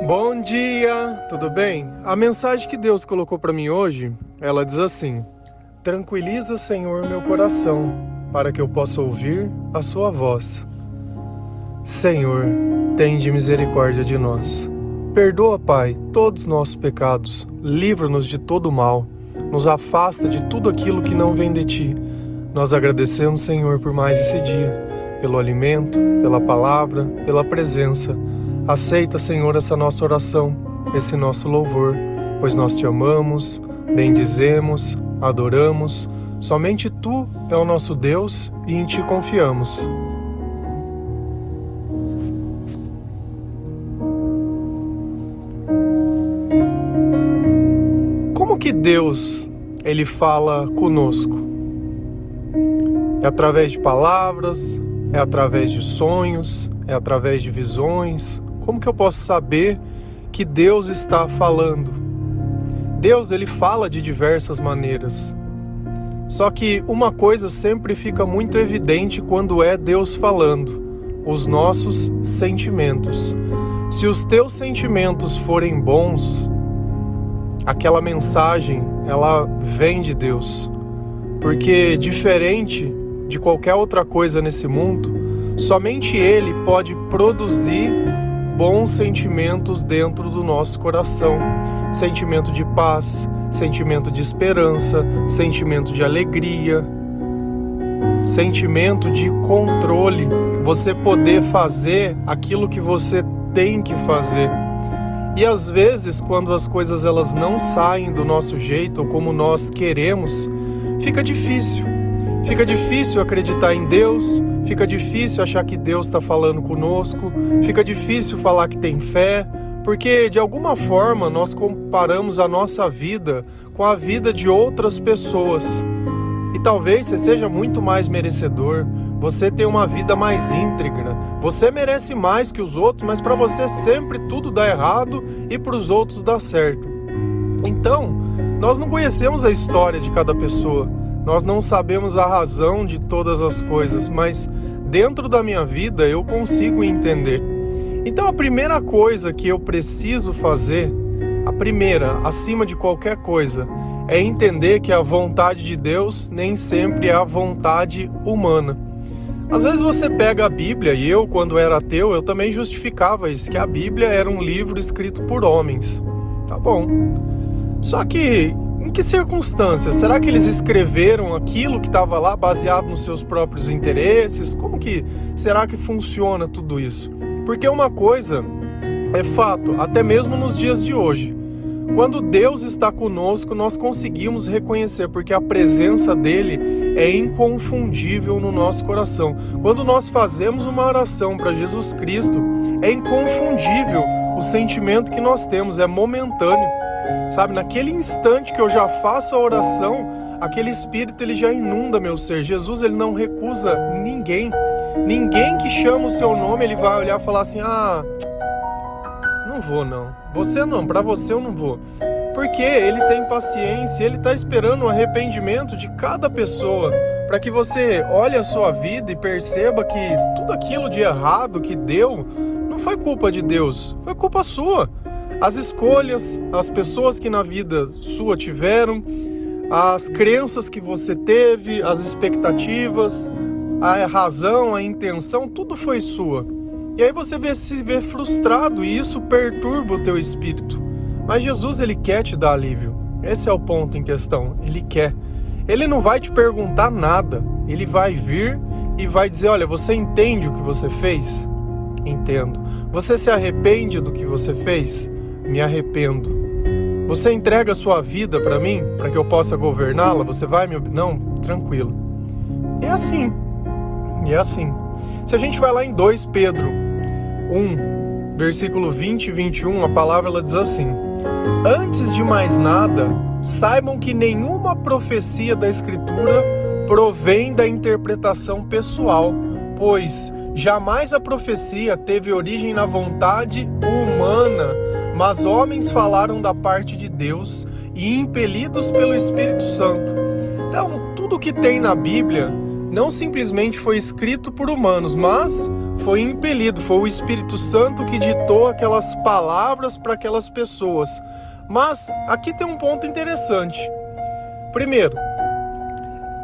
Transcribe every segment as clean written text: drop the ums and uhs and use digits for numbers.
Bom dia, tudo bem? A mensagem que Deus colocou para mim hoje, ela diz assim: tranquiliza, Senhor, meu coração, para que eu possa ouvir a sua voz. Senhor, tende misericórdia de nós. Perdoa, Pai, todos os nossos pecados, livra-nos de todo o mal, nos afasta de tudo aquilo que não vem de Ti. Nós agradecemos, Senhor, por mais esse dia, pelo alimento, pela palavra, pela presença. Aceita, Senhor, essa nossa oração, esse nosso louvor, pois nós Te amamos, bendizemos, adoramos. Somente Tu é o nosso Deus e em Ti confiamos. Como que Deus, Ele fala conosco? É através de palavras? É através de sonhos? É através de visões? Como que eu posso saber que Deus está falando? Deus, Ele fala de diversas maneiras. Só que uma coisa sempre fica muito evidente quando é Deus falando: os nossos sentimentos. Se os teus sentimentos forem bons, aquela mensagem, ela vem de Deus. Porque diferente de qualquer outra coisa nesse mundo, somente Ele pode produzir bons sentimentos dentro do nosso coração. Sentimento de paz, sentimento de esperança, sentimento de alegria, sentimento de controle. Você poder fazer aquilo que você tem que fazer. E às vezes, quando as coisas elas não saem do nosso jeito ou como nós queremos, fica difícil. Fica difícil acreditar em Deus, fica difícil achar que Deus está falando conosco, fica difícil falar que tem fé, porque de alguma forma nós comparamos a nossa vida com a vida de outras pessoas. E talvez você seja muito mais merecedor, você tem uma vida mais íntegra, você merece mais que os outros, mas para você sempre tudo dá errado e para os outros dá certo. Então, nós não conhecemos a história de cada pessoa. Nós não sabemos a razão de todas as coisas, mas dentro da minha vida eu consigo entender. Então a primeira coisa que eu preciso fazer, a primeira, acima de qualquer coisa, é entender que a vontade de Deus nem sempre é a vontade humana. Às vezes você pega a Bíblia, e eu, quando era ateu, eu também justificava isso, que a Bíblia era um livro escrito por homens. Tá bom. Só que em que circunstâncias? Será que eles escreveram aquilo que estava lá baseado nos seus próprios interesses? Como que será que funciona tudo isso? Porque uma coisa é fato, até mesmo nos dias de hoje. Quando Deus está conosco, nós conseguimos reconhecer, porque a presença dele é inconfundível no nosso coração. Quando nós fazemos uma oração para Jesus Cristo, é inconfundível o sentimento que nós temos, é momentâneo. Sabe, naquele instante que eu já faço a oração, aquele Espírito ele já inunda meu ser. Jesus ele não recusa ninguém. Ninguém que chama o seu nome, ele vai olhar e falar assim: não vou não. Você não, para você eu não vou. Porque ele tem paciência, ele está esperando o arrependimento de cada pessoa, para que você olhe a sua vida e perceba que tudo aquilo de errado que deu, não foi culpa de Deus, foi culpa sua. As escolhas, as pessoas que na vida sua tiveram, as crenças que você teve, as expectativas, a razão, a intenção, tudo foi sua. E aí você se vê frustrado e isso perturba o teu espírito. Mas Jesus, ele quer te dar alívio. Esse é o ponto em questão. Ele quer. Ele não vai te perguntar nada. Ele vai vir e vai dizer: olha, você entende o que você fez? Entendo. Você se arrepende do que você fez? Me arrependo. Você entrega a sua vida para mim, para que eu possa governá-la? Você vai me... Não, tranquilo. É assim. É assim. Se a gente vai lá em 2 Pedro 1, versículo 20 e 21, a palavra ela diz assim: antes de mais nada, saibam que nenhuma profecia da Escritura provém da interpretação pessoal, pois jamais a profecia teve origem na vontade humana, mas homens falaram da parte de Deus e impelidos pelo Espírito Santo. Então, tudo que tem na Bíblia não simplesmente foi escrito por humanos, mas foi impelido, foi o Espírito Santo que ditou aquelas palavras para aquelas pessoas. Mas aqui tem um ponto interessante. Primeiro,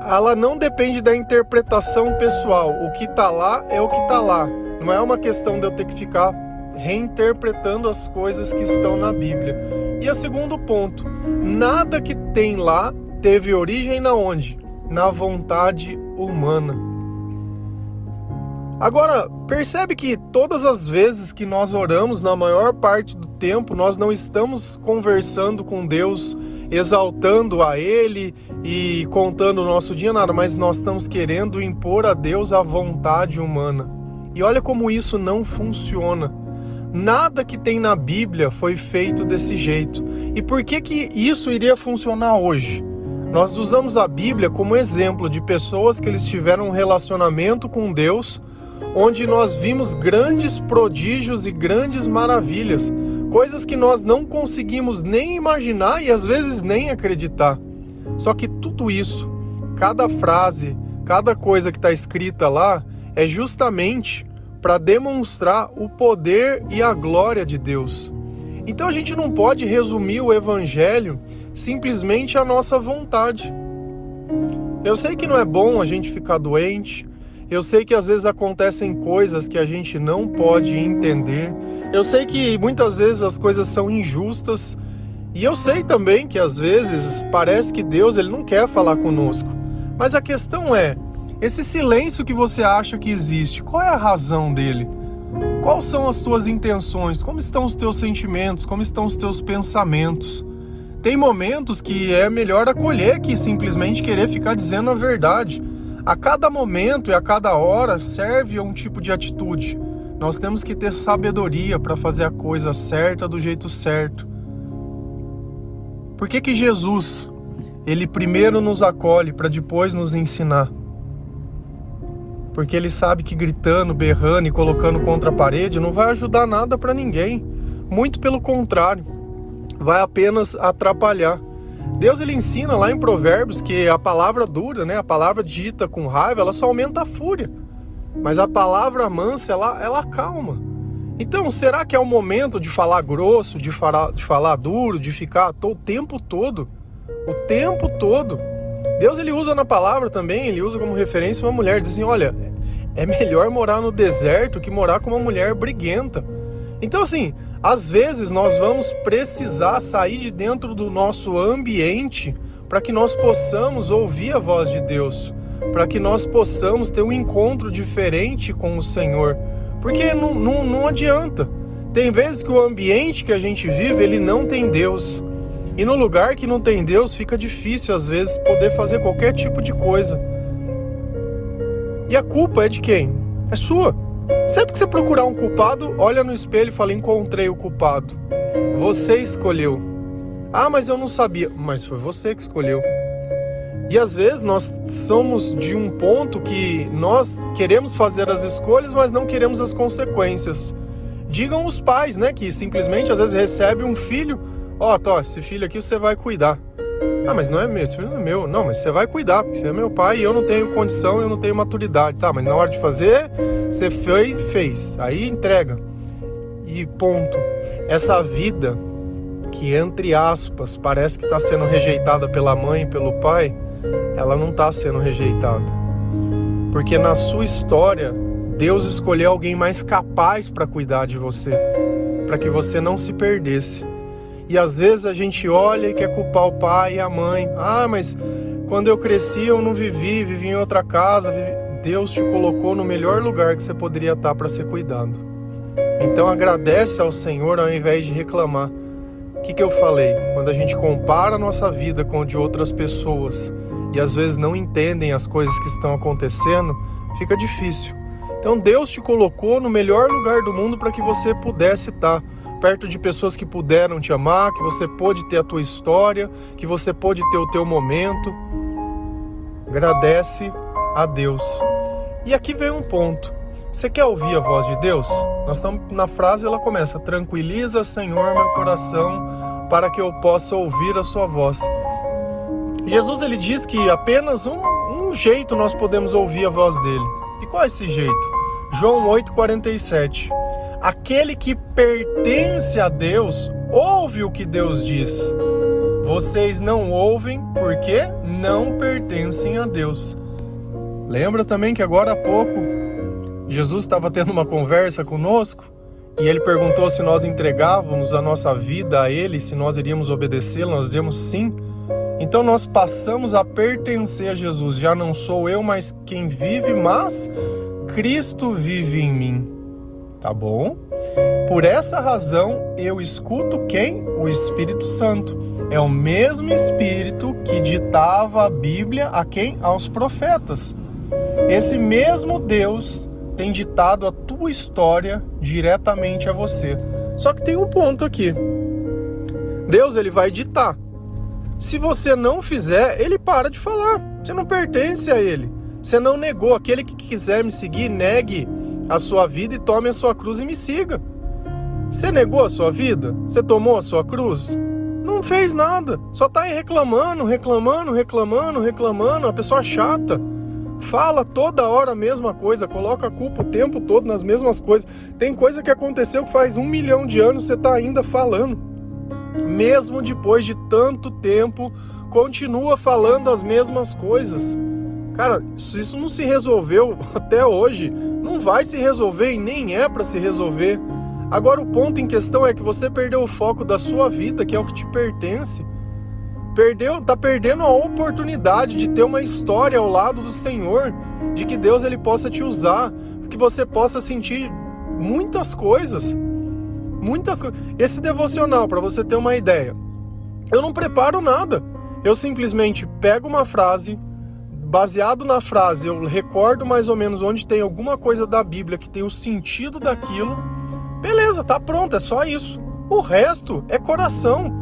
ela não depende da interpretação pessoal. O que está lá é o que está lá. Não é uma questão de eu ter que ficar reinterpretando as coisas que estão na Bíblia. E o segundo ponto, nada que tem lá teve origem na onde? Na vontade humana. Agora, percebe que todas as vezes que nós oramos, na maior parte do tempo, nós não estamos conversando com Deus, exaltando a Ele e contando o nosso dia, nada, mas nós estamos querendo impor a Deus a vontade humana. E olha como isso não funciona. Nada que tem na Bíblia foi feito desse jeito. E por que isso iria funcionar hoje? Nós usamos a Bíblia como exemplo de pessoas que eles tiveram um relacionamento com Deus, onde nós vimos grandes prodígios e grandes maravilhas, coisas que nós não conseguimos nem imaginar e às vezes nem acreditar. Só que tudo isso, cada frase, cada coisa que está escrita lá, é justamente para demonstrar o poder e a glória de Deus. Então a gente não pode resumir o Evangelho simplesmente à nossa vontade. Eu sei que não é bom a gente ficar doente, eu sei que às vezes acontecem coisas que a gente não pode entender, eu sei que muitas vezes as coisas são injustas, e eu sei também que às vezes parece que Deus ele não quer falar conosco. Mas a questão é, esse silêncio que você acha que existe, qual é a razão dele? Quais são as tuas intenções? Como estão os teus sentimentos? Como estão os teus pensamentos? Tem momentos que é melhor acolher que simplesmente querer ficar dizendo a verdade. A cada momento e a cada hora serve a um tipo de atitude. Nós temos que ter sabedoria para fazer a coisa certa do jeito certo. Por que Jesus, ele primeiro nos acolhe para depois nos ensinar? Porque ele sabe que gritando, berrando e colocando contra a parede não vai ajudar nada para ninguém. Muito pelo contrário, vai apenas atrapalhar. Deus ele ensina lá em Provérbios que a palavra dura, a palavra dita com raiva, ela só aumenta a fúria. Mas a palavra mansa, ela acalma. Então, será que é o momento de falar grosso, de falar duro, de ficar o tempo todo? O tempo todo. Deus ele usa na palavra também, ele usa como referência uma mulher, diz assim, olha, é melhor morar no deserto que morar com uma mulher briguenta. Então assim, às vezes nós vamos precisar sair de dentro do nosso ambiente para que nós possamos ouvir a voz de Deus, para que nós possamos ter um encontro diferente com o Senhor, porque não adianta. Tem vezes que o ambiente que a gente vive, ele não tem Deus. E no lugar que não tem Deus, fica difícil, às vezes, poder fazer qualquer tipo de coisa. E a culpa é de quem? É sua. Sempre que você procurar um culpado, olha no espelho e fala, encontrei o culpado. Você escolheu. Ah, mas eu não sabia. Mas foi você que escolheu. E às vezes nós somos de um ponto que nós queremos fazer as escolhas, mas não queremos as consequências. Digam os pais, que simplesmente às vezes recebem um filho, esse filho aqui você vai cuidar. Ah, mas não é meu, esse filho não é meu. Não, mas você vai cuidar, porque você é meu pai e eu não tenho condição, eu não tenho maturidade. Tá, mas na hora de fazer, você fez. Aí entrega. E ponto. Essa vida que, entre aspas, parece que está sendo rejeitada pela mãe e pelo pai, ela não está sendo rejeitada. Porque na sua história, Deus escolheu alguém mais capaz para cuidar de você, para que você não se perdesse. E às vezes a gente olha e quer culpar o pai e a mãe. Ah, mas quando eu cresci eu não vivi em outra casa. Deus te colocou no melhor lugar que você poderia estar para ser cuidado. Então agradece ao Senhor ao invés de reclamar. O que eu falei? Quando a gente compara a nossa vida com a de outras pessoas e às vezes não entendem as coisas que estão acontecendo, fica difícil. Então Deus te colocou no melhor lugar do mundo para que você pudesse estar perto de pessoas que puderam te amar, que você pôde ter a tua história, que você pôde ter o teu momento. Agradece a Deus. E aqui vem um ponto. Você quer ouvir a voz de Deus? Nós estamos na frase, ela começa: tranquiliza, Senhor, meu coração, para que eu possa ouvir a sua voz. Jesus ele diz que apenas um jeito nós podemos ouvir a voz dele. E qual é esse jeito? João 8,47. Aquele que pertence a Deus, ouve o que Deus diz. Vocês não ouvem porque não pertencem a Deus. Lembra também que agora há pouco Jesus estava tendo uma conversa conosco e ele perguntou se nós entregávamos a nossa vida a ele, se nós iríamos obedecê-lo. Nós dizemos sim. Então nós passamos a pertencer a Jesus. Já não sou eu, mas quem vive, mas Cristo vive em mim. Tá bom? Por essa razão eu escuto quem? O Espírito Santo. É o mesmo Espírito que ditava a Bíblia a quem? Aos profetas. Esse mesmo Deus tem ditado a tua história diretamente a você. Só que tem um ponto aqui. Deus, ele vai ditar. Se você não fizer, ele para de falar. Você não pertence a ele. Você não negou. Aquele que quiser me seguir, negue a sua vida e tome a sua cruz e me siga. Você negou a sua vida? Você tomou a sua cruz? Não fez nada. Só tá aí reclamando. Uma pessoa chata. Fala toda hora a mesma coisa, coloca a culpa o tempo todo nas mesmas coisas. Tem coisa que aconteceu que faz 1 milhão de anos, você está ainda falando. Mesmo depois de tanto tempo, continua falando as mesmas coisas. Cara, se isso não se resolveu até hoje, não vai se resolver e nem é para se resolver. Agora o ponto em questão é que você perdeu o foco da sua vida, que é o que te pertence. Tá perdendo a oportunidade de ter uma história ao lado do Senhor, de que Deus ele possa te usar, que você possa sentir muitas coisas. Esse devocional, para você ter uma ideia, eu não preparo nada. Eu simplesmente pego uma frase, baseado na frase, eu recordo mais ou menos onde tem alguma coisa da Bíblia que tem o sentido daquilo. Beleza, tá pronto, é só isso. O resto é coração.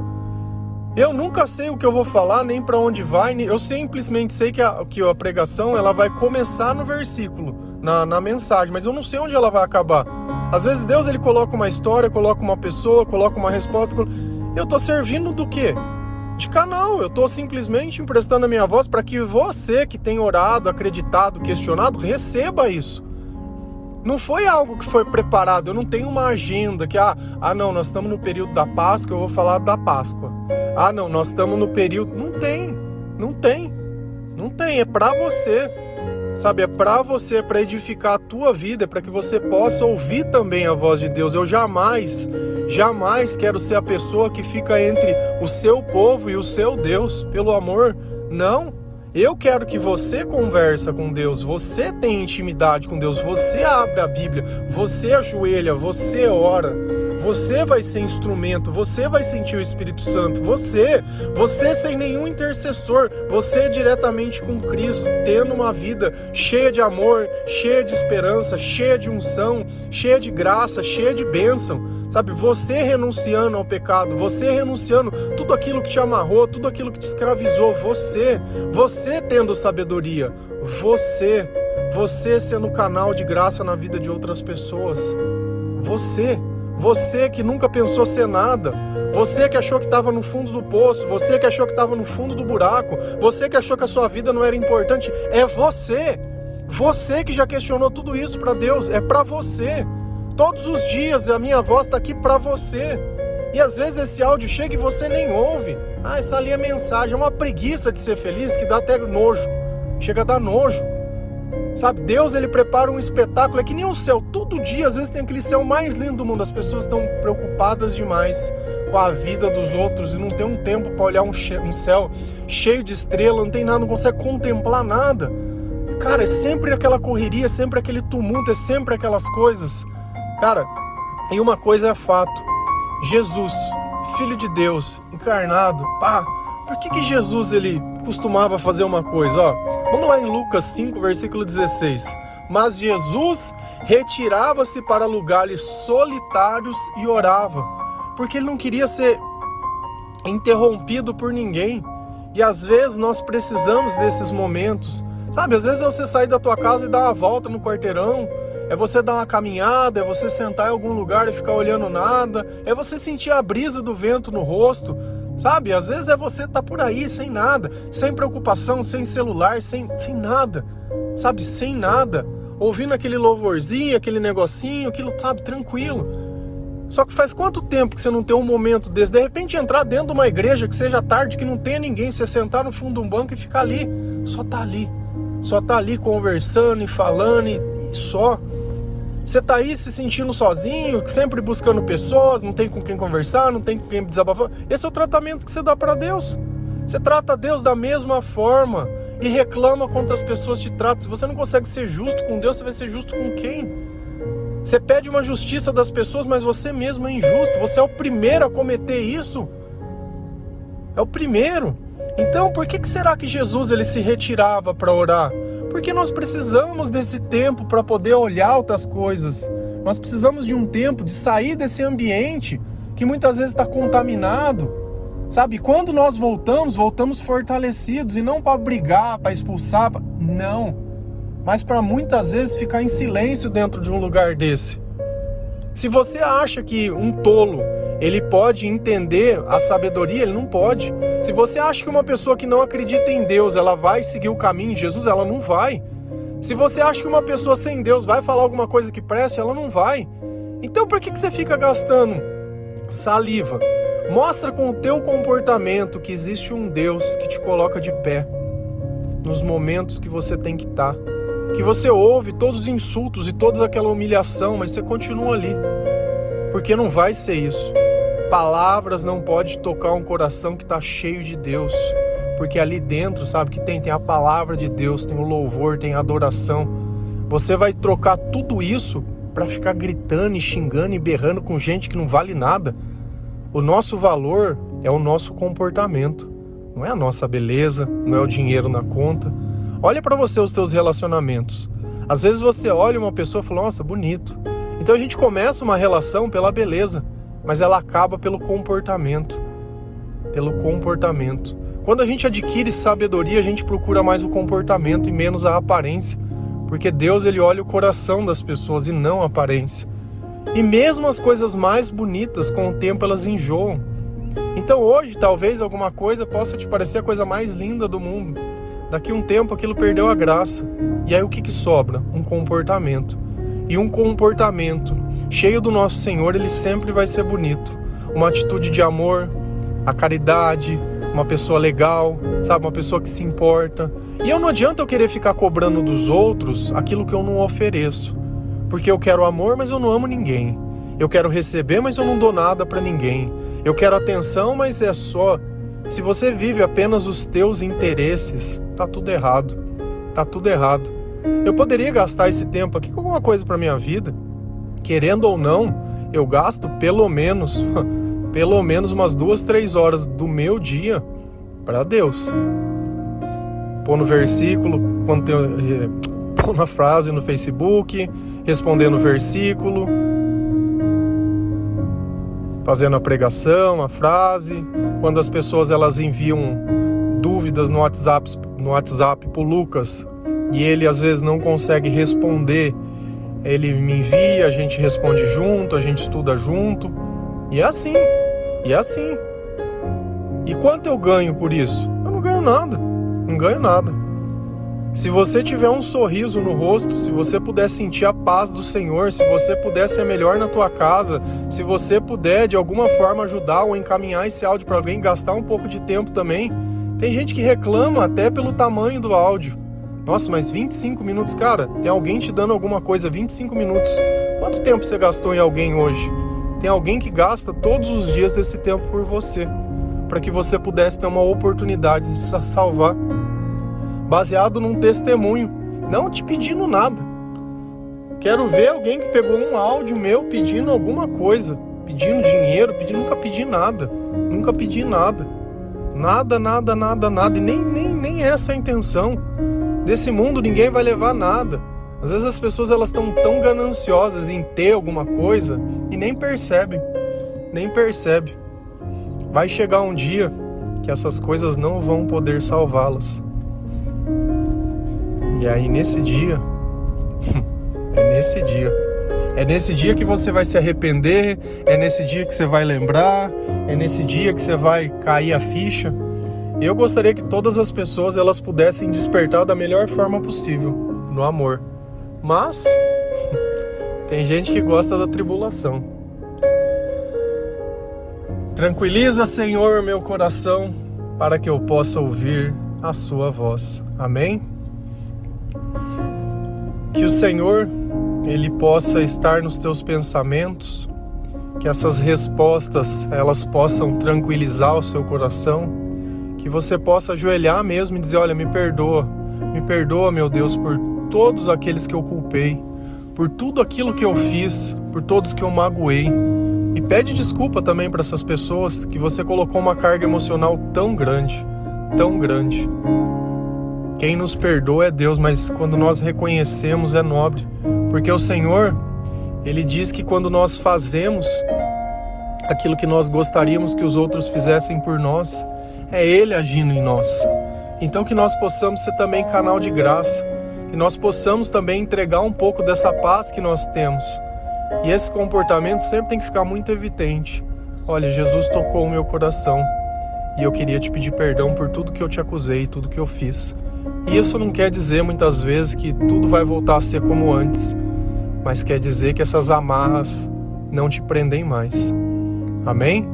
Eu nunca sei o que eu vou falar, nem para onde vai. Eu simplesmente sei que a pregação ela vai começar no versículo, na mensagem, mas eu não sei onde ela vai acabar. Às vezes Deus ele coloca uma história, coloca uma pessoa, coloca uma resposta. Eu tô servindo do quê? De canal. Eu tô simplesmente emprestando a minha voz para que você que tem orado, acreditado, questionado, receba isso. Não foi algo que foi preparado. Eu não tenho uma agenda que, não, nós estamos no período da Páscoa, eu vou falar da Páscoa. Não, nós estamos no período... Não tem, é pra você. Sabe, é pra você, para edificar a tua vida, para que você possa ouvir também a voz de Deus. Eu jamais quero ser a pessoa que fica entre o seu povo e o seu Deus, pelo amor. Não. Eu quero que você conversa com Deus, você tem intimidade com Deus, você abre a Bíblia, você ajoelha, você ora, você vai ser instrumento, você vai sentir o Espírito Santo, você sem nenhum intercessor, você diretamente com Cristo, tendo uma vida cheia de amor, cheia de esperança, cheia de unção, cheia de graça, cheia de bênção. Sabe, você renunciando ao pecado, você renunciando tudo aquilo que te amarrou, tudo aquilo que te escravizou, você tendo sabedoria, você sendo canal de graça na vida de outras pessoas, você que nunca pensou ser nada, você que achou que estava no fundo do poço, você que achou que estava no fundo do buraco, você que achou que a sua vida não era importante, é você que já questionou tudo isso para Deus, é para você. Todos os dias a minha voz está aqui para você. E às vezes esse áudio chega e você nem ouve. Essa ali é mensagem. É uma preguiça de ser feliz que dá até nojo. Chega a dar nojo. Sabe, Deus ele prepara um espetáculo. É que nem o céu. Todo dia, às vezes tem aquele céu mais lindo do mundo. As pessoas estão preocupadas demais com a vida dos outros. E não tem um tempo para olhar um céu cheio de estrela. Não tem nada, não consegue contemplar nada. Cara, é sempre aquela correria, é sempre aquele tumulto, é sempre aquelas coisas. Cara, e uma coisa é fato, Jesus, Filho de Deus, encarnado, por que Jesus ele costumava fazer uma coisa? Vamos lá em Lucas 5, versículo 16. Mas Jesus retirava-se para lugares solitários e orava, porque ele não queria ser interrompido por ninguém. E às vezes nós precisamos desses momentos, sabe? Às vezes é você sair da tua casa e dar uma volta no quarteirão, é você dar uma caminhada, é você sentar em algum lugar e ficar olhando nada, é você sentir a brisa do vento no rosto, sabe? Às vezes é você estar por aí sem nada, sem preocupação, sem celular, sem nada, sabe? Sem nada. ouvindo aquele louvorzinho, aquele negocinho, aquilo, sabe, tranquilo. Só que faz quanto tempo que você não tem um momento desse? De repente entrar dentro de uma igreja que seja tarde, que não tenha ninguém, você sentar no fundo de um banco e ficar ali, só tá ali conversando e falando e só. Você tá aí se sentindo sozinho, sempre buscando pessoas, não tem com quem conversar, não tem com quem desabafar. Esse é o tratamento que você dá para Deus. Você trata Deus da mesma forma e reclama quanto as pessoas te tratam. Se você não consegue ser justo com Deus, você vai ser justo com quem? Você pede uma justiça das pessoas, mas você mesmo é injusto. Você é o primeiro a cometer isso. É o primeiro. Então, por que será que Jesus ele se retirava para orar? Porque nós precisamos desse tempo para poder olhar outras coisas. Nós precisamos de um tempo de sair desse ambiente que muitas vezes está contaminado. Sabe, quando nós voltamos fortalecidos e não para brigar, para expulsar, não. Mas para muitas vezes ficar em silêncio dentro de um lugar desse. Se você acha que um tolo ele pode entender a sabedoria, ele não pode. Se você acha que uma pessoa que não acredita em Deus, ela vai seguir o caminho de Jesus, ela não vai. Se você acha que uma pessoa sem Deus vai falar alguma coisa que preste, ela não vai. Então por que você fica gastando saliva? Mostra com o teu comportamento que existe um Deus que te coloca de pé nos momentos que você tem que estar. Que você ouve todos os insultos e toda aquela humilhação, mas você continua ali. Porque não vai ser isso. Palavras não pode tocar um coração que está cheio de Deus. Porque ali dentro, sabe, que tem a palavra de Deus, tem o louvor, tem a adoração. Você vai trocar tudo isso para ficar gritando e xingando e berrando com gente que não vale nada. O nosso valor é o nosso comportamento. Não é a nossa beleza, não é o dinheiro na conta. Olha para você os teus relacionamentos. Às vezes você olha uma pessoa e fala, nossa, bonito. Então a gente começa uma relação pela beleza, mas ela acaba pelo comportamento. Pelo comportamento. Quando a gente adquire sabedoria, a gente procura mais o comportamento e menos a aparência. Porque Deus ele olha o coração das pessoas e não a aparência. E mesmo as coisas mais bonitas, com o tempo elas enjoam. Então hoje talvez alguma coisa possa te parecer a coisa mais linda do mundo. Daqui a um tempo aquilo perdeu a graça. E aí o que sobra? Um comportamento. E um comportamento cheio do nosso Senhor, ele sempre vai ser bonito. Uma atitude de amor, a caridade, uma pessoa legal, sabe? Uma pessoa que se importa. E não adianta eu querer ficar cobrando dos outros aquilo que eu não ofereço. Porque eu quero amor, mas eu não amo ninguém. Eu quero receber, mas eu não dou nada para ninguém. Eu quero atenção, mas é só... Se você vive apenas os teus interesses, tá tudo errado. Tá tudo errado. Eu poderia gastar esse tempo aqui com alguma coisa para minha vida. Querendo ou não, eu gasto pelo menos umas 2-3 horas do meu dia para Deus. Pôr no versículo, pôr na frase no Facebook, respondendo o versículo, fazendo a pregação, a frase. Quando as pessoas elas enviam dúvidas no WhatsApp pro Lucas e ele às vezes não consegue responder, ele me envia, a gente responde junto, a gente estuda junto. E é assim. E quanto eu ganho por isso? Eu não ganho nada. Não ganho nada. Se você tiver um sorriso no rosto, se você puder sentir a paz do Senhor, se você puder ser melhor na tua casa, se você puder de alguma forma ajudar ou encaminhar esse áudio para alguém, gastar um pouco de tempo também. Tem gente que reclama até pelo tamanho do áudio. Nossa, mas 25 minutos, cara, tem alguém te dando alguma coisa, 25 minutos. Quanto tempo você gastou em alguém hoje? Tem alguém que gasta todos os dias esse tempo por você, para que você pudesse ter uma oportunidade de se salvar. Baseado num testemunho, não te pedindo nada. Quero ver alguém que pegou um áudio meu pedindo alguma coisa, pedindo dinheiro, nunca pedi nada. Nada, e nem essa é a intenção. Desse mundo ninguém vai levar nada. Às vezes as pessoas elas estão tão gananciosas em ter alguma coisa e nem percebem. Vai chegar um dia que essas coisas não vão poder salvá-las. E aí nesse dia, é nesse dia que você vai se arrepender, é nesse dia que você vai lembrar, é nesse dia que você vai cair a ficha. E eu gostaria que todas as pessoas elas pudessem despertar da melhor forma possível, no amor. Mas tem gente que gosta da tribulação. Tranquiliza, Senhor, meu coração, para que eu possa ouvir a sua voz. Amém? Que o Senhor, Ele possa estar nos teus pensamentos, que essas respostas, elas possam tranquilizar o seu coração, que você possa ajoelhar mesmo e dizer, olha, me perdoa, meu Deus, por todos aqueles que eu culpei, por tudo aquilo que eu fiz, por todos que eu magoei. E pede desculpa também para essas pessoas que você colocou uma carga emocional tão grande, tão grande. Quem nos perdoa é Deus, mas quando nós reconhecemos é nobre, porque o Senhor, Ele diz que quando nós fazemos aquilo que nós gostaríamos que os outros fizessem por nós, é Ele agindo em nós. Então que nós possamos ser também canal de graça, que nós possamos também entregar um pouco dessa paz que nós temos. E esse comportamento sempre tem que ficar muito evidente. Olha, Jesus tocou o meu coração e eu queria te pedir perdão por tudo que eu te acusei, tudo que eu fiz. E isso não quer dizer muitas vezes que tudo vai voltar a ser como antes, mas quer dizer que essas amarras não te prendem mais. Amém?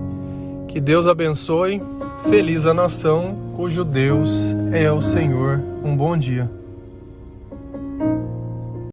Que Deus abençoe. Feliz a nação cujo Deus é o Senhor. Um bom dia.